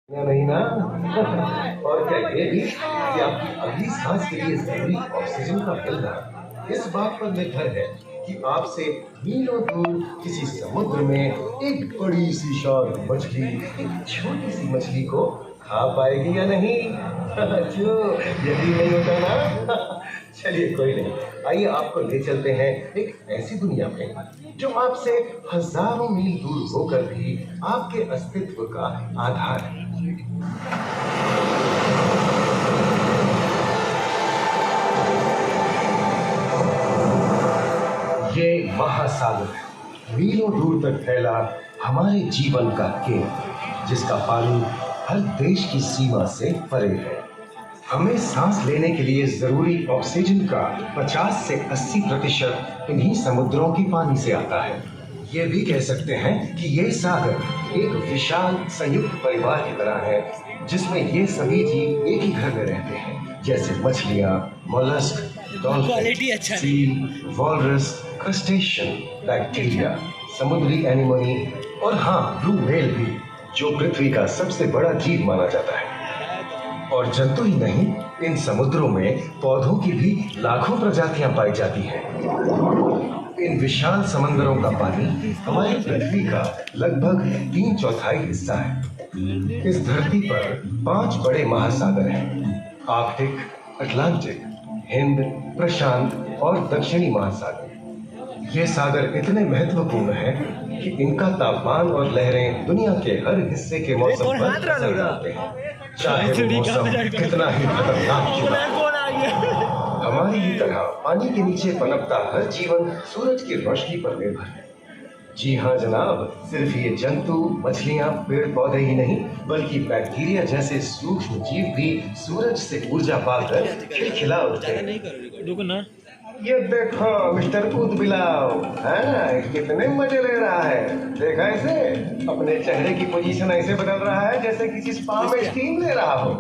या नहीं ना। और क्या ये भी कि आपकी अगली सांस के लिए जरूरी ऑक्सीजन का मिलना इस बात पर निर्भर है कि आपसे मीलों दूर किसी समुद्र में एक बड़ी सी शार्क मछली एक छोटी सी मछली को खा पाएगी या नहीं। जो यकीन नहीं होता ना। चलिए कोई नहीं, आइए आपको ले चलते हैं एक ऐसी दुनिया में जो आपसे हजारों मील दूर होकर भी आपके अस्तित्व का आधार है। ये महासागर है, मीलों दूर तक फैला हमारे जीवन का केंद्र, जिसका पानी हर देश की सीमा से परे है। हमें सांस लेने के लिए जरूरी ऑक्सीजन का 50 से 80% इन्हीं समुद्रों के पानी से आता है। ये भी कह सकते हैं कि ये सागर एक विशाल संयुक्त परिवार की तरह है, जिसमें ये सभी जीव एक ही घर में रहते हैं, जैसे मछलियाँ, mollusc, dolphin, seal, walrus, crustacean, bacteria, समुद्री एनिमोनी और हाँ, ब्लू व्हेल भी, जो पृथ्वी का सबसे बड़ा जीव माना जाता है। और जंतु ही नहीं, इन समुद्रों में पौधों की भी लाखों प्रजातियां पाई जाती हैं। इन विशाल समंदरों का पानी हमारी पृथ्वी का लगभग 3/4 हिस्सा है। इस धरती पर 5 बड़े महासागर हैं: आर्कटिक, अटलांटिक, हिंद, प्रशांत और दक्षिणी महासागर। ये सागर इतने महत्वपूर्ण हैं कि इनका तापमान और लहरें दुनिया के हर हिस्से के मौसम पर असर डालते हैं, चाहे वो मौसम कितना ही खतरनाक क्यों ना हो। हमारी ही तरह पानी के नीचे पनपता हर जीवन सूरज की रोशनी पर निर्भर है। जी हाँ जनाब, सिर्फ ये जंतु, मछलियाँ, पेड़ पौधे ही नहीं, बल्कि बैक्टीरिया जैसे सूक्ष्म जीव भी सूरज से ऊर्जा पाकर खिलखिला उठते हैं। ये देखो मिस्टर ऊदबिलाव, कितने मजे ले रहा है। देखा इसे, अपने चेहरे की पोजीशन ऐसे बदल रहा है जैसे किसी स्पा में स्टीम ले रहा हो,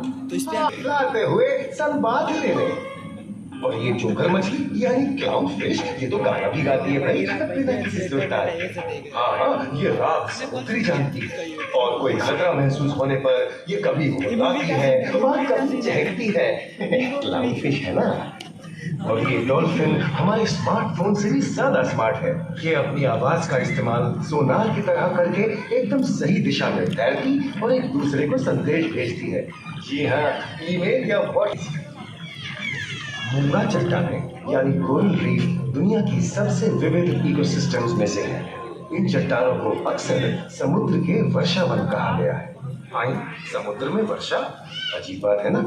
लाते हुए सनबाथ ही ले ले। और ये जोकर मछली यानी क्लाउन फिश, ये तो गाना भी गाती है भाई, बिना किसी सुरताल। हाँ, ये रात समुद्री जानती है और कोई खतरा महसूस होने पर ये कभी मुस्कुराती है और कभी चहकती है। क्लाउन फिश है ना। और ये डॉल्फिन हमारे स्मार्टफोन से भी ज्यादा स्मार्ट है। ये अपनी आवाज का इस्तेमाल सोनार की तरह करके एकदम सही दिशा में तैरती और एक दूसरे को संदेश भेजती है। जी हाँ, ईमेल या व्हाट्सएप। मूंगा चट्टानें यानी कोरल रीफ दुनिया की सबसे विविध इकोसिस्टम्स में से है। इन चट्टानों को अक्सर समुद्र के वर्षावन कहा गया है। आई, समुद्र में वर्षा, अजीब बात है ना।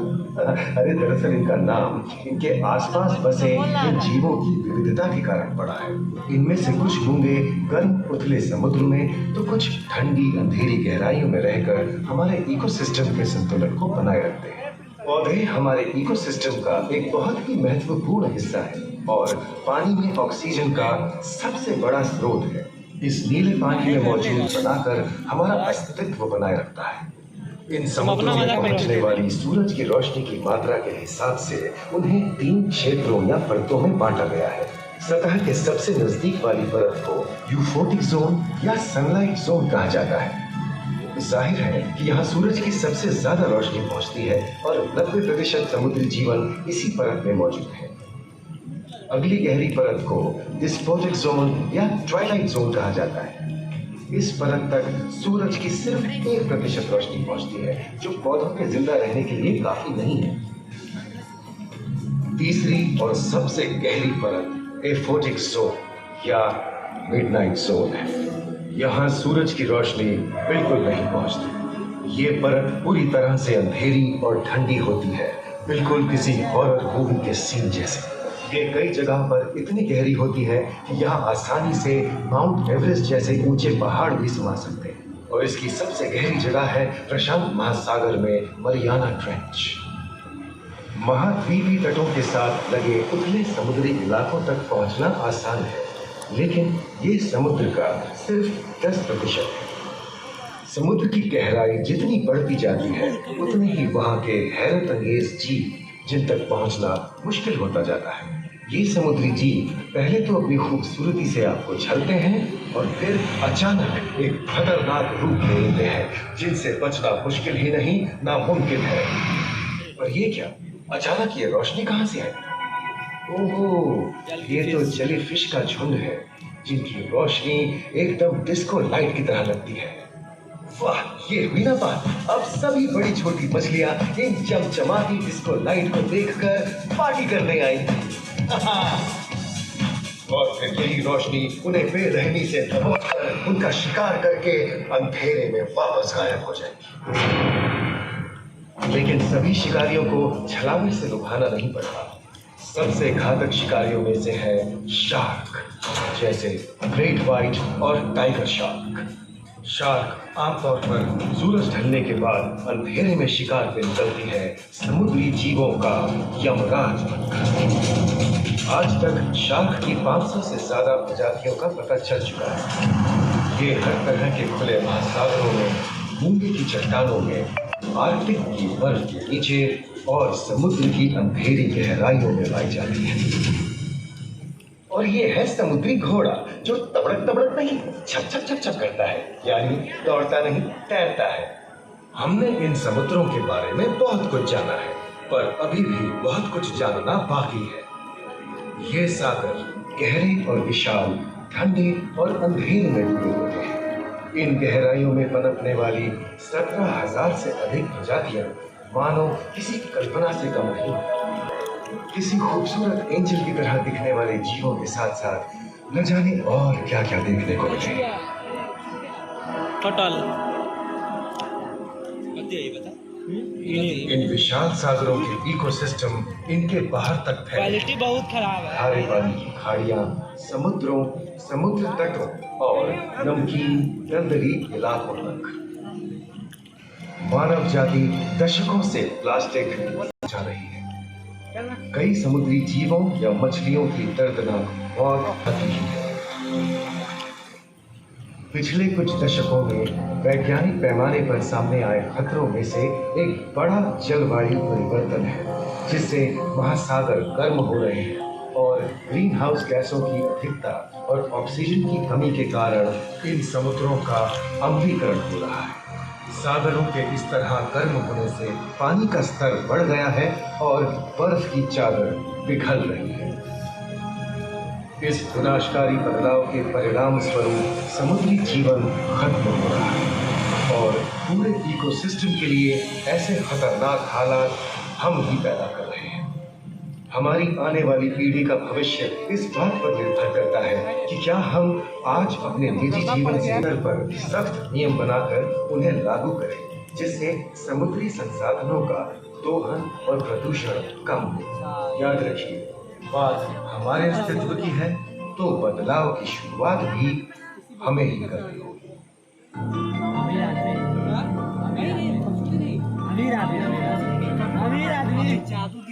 अरे दरअसल इनका नाम इनके आसपास बसे इन जीवों की विविधता के कारण पड़ा है। इनमें से कुछ बूंदे गर्म उथले समुद्र में, तो कुछ ठंडी अंधेरी गहराइयों में रहकर हमारे इकोसिस्टम के संतुलन को बनाए रखते हैं। पौधे हमारे इकोसिस्टम का एक बहुत ही महत्वपूर्ण हिस्सा है और पानी में ऑक्सीजन का सबसे बड़ा स्रोत है। इस नीले पानी में मौजूद बनाकर हमारा अस्तित्व बनाए रखता है। इन समुद्रों में पहुंचने वाली सूरज की रोशनी की मात्रा के हिसाब से उन्हें 3 क्षेत्रों या परतों में बांटा गया है। सतह के सबसे नजदीक वाली परत को यूफोटिक जोन या सनलाइट जोन कहा जाता है। जाहिर है कि यहाँ सूरज की सबसे ज्यादा रोशनी पहुंचती है और 90% समुद्री जीवन इसी परत में मौजूद है। अगली गहरी परत को डिस्पोटिक जोन या ट्वाइलाइट जोन कहा जाता है। इस परत तक सूरज की सिर्फ 1% रोशनी पहुंचती है, जो पौधों के जिंदा रहने के लिए काफी नहीं है। तीसरी और सबसे गहरी परत एफोटिक जोन या मिडनाइट जोन है। यहाँ सूरज की रोशनी बिल्कुल नहीं पहुंचती। ये परत पूरी तरह से अंधेरी और ठंडी होती है, बिल्कुल किसी हॉरर मूवी के सीन जैसे। ये कई जगह पर इतनी गहरी होती है कि यहाँ आसानी से माउंट एवरेस्ट जैसे ऊंचे पहाड़ भी समा सकते हैं। और इसकी सबसे गहरी जगह है प्रशांत महासागर में मरियाना ट्रेंच। महाद्वीपीय तटों के साथ लगे उथले समुद्री इलाकों तक पहुंचना आसान है, लेकिन ये समुद्र का सिर्फ 10% है। समुद्र की गहराई जितनी बढ़ती जाती है, उतने ही वहाँ के हैरत अंगेज जीव जिन तक पहुंचना मुश्किल होता जाता है। ये समुद्री जीव पहले तो अपनी खूबसूरती से आपको छलते हैं और फिर अचानक एक खतरनाक रूप ले लेते हैं जिनसे बचना मुश्किल ही नहीं नामुमकिन है। पर ये क्या, अचानक ये रोशनी कहाँ से आई? ओहो, ये तो जेलीफिश का झुंड है जिनकी रोशनी एकदम डिस्को लाइट की तरह लगती है। वाह, ये हुई ना बात। अब सभी बड़ी छोटी मछलियां इन चमचमाती डिस्को लाइट को देखकर पार्टी करने आई। और फिर यही रोशनी उन्हें बेरहमी से दबोचकर उनका शिकार करके अंधेरे में वापस गायब हो जाएगी। लेकिन सभी शिकारियों को छलांग से लुभाना नहीं पड़ता। सबसे घातक शिकारियों में से है शार्क, जैसे ग्रेट व्हाइट और टाइगर शार्क। शार्क आमतौर पर सूरज ढलने के बाद अंधेरे में शिकार पे निकलती है समुद्री जीवों का यमराज बनकर। आज तक शार्क की 500 से ज्यादा प्रजातियों का पता चल चुका है। ये हर तरह के खुले महासागरों में, मूंगे की चट्टानों में, आर्कटिक की बर्फ के नीचे और समुद्र की अंधेरी गहराइयों में पाई जाती है। और ये है समुद्री घोड़ा जो तबड़क तबड़क नहीं, छप छप छप छप करता है, यानी दौड़ता नहीं तैरता है। हमने इन समुद्रों के बारे में बहुत कुछ जाना है, पर अभी भी बहुत कुछ जानना बाकी है। ये सागर गहरे और विशाल, ठंडे और अंधेरे में डूबे हुए हैं। इन गहराइयों में पनपने वाली 17,000 से अधिक प्रजातियां मानो किसी कल्पना से कम नहीं। किसी खूबसूरत एंजल की तरह दिखने वाले जीवों के साथ साथ न जाने और क्या क्या देखने को मिले। टोटल इन विशाल सागरों के इकोसिस्टम इनके बाहर तक फैले। क्वालिटी बहुत खराब है। खारे पानी की खाड़ियां, समुद्रों, समुद्र तटों और नमकीन दलदली इलाकों तक। मानव जाति दशकों से प्लास्टिक जा रही है। कई समुद्री जीवों या मछलियों की दर्दनाक मौत होती है। पिछले कुछ दशकों में वैज्ञानिक पैमाने पर सामने आए खतरों में से एक बड़ा जलवायु परिवर्तन है, जिससे महासागर गर्म हो रहे हैं और ग्रीन हाउस गैसों की अधिकता और ऑक्सीजन की कमी के कारण इन समुद्रों का अम्लीकरण हो रहा है। सागरों के इस तरह गर्म होने से पानी का स्तर बढ़ गया है और बर्फ की चादर पिघल रही है। इस विनाशकारी बदलाव के परिणाम स्वरूप समुद्री जीवन खत्म हो रहा है और पूरे इकोसिस्टम के लिए ऐसे खतरनाक हालात हम ही पैदा कर रहे हैं। हमारी आने वाली पीढ़ी का भविष्य इस बात पर निर्भर करता है कि क्या हम आज अपने निजी जीवन स्तर पर सख्त नियम बनाकर उन्हें लागू करें, जिससे समुद्री संसाधनों का दोहन और प्रदूषण कम हो। याद रखिए, बात हमारे अस्तित्व की है तो बदलाव की शुरुआत भी हमें ही करनी होगी। अमीर आदमी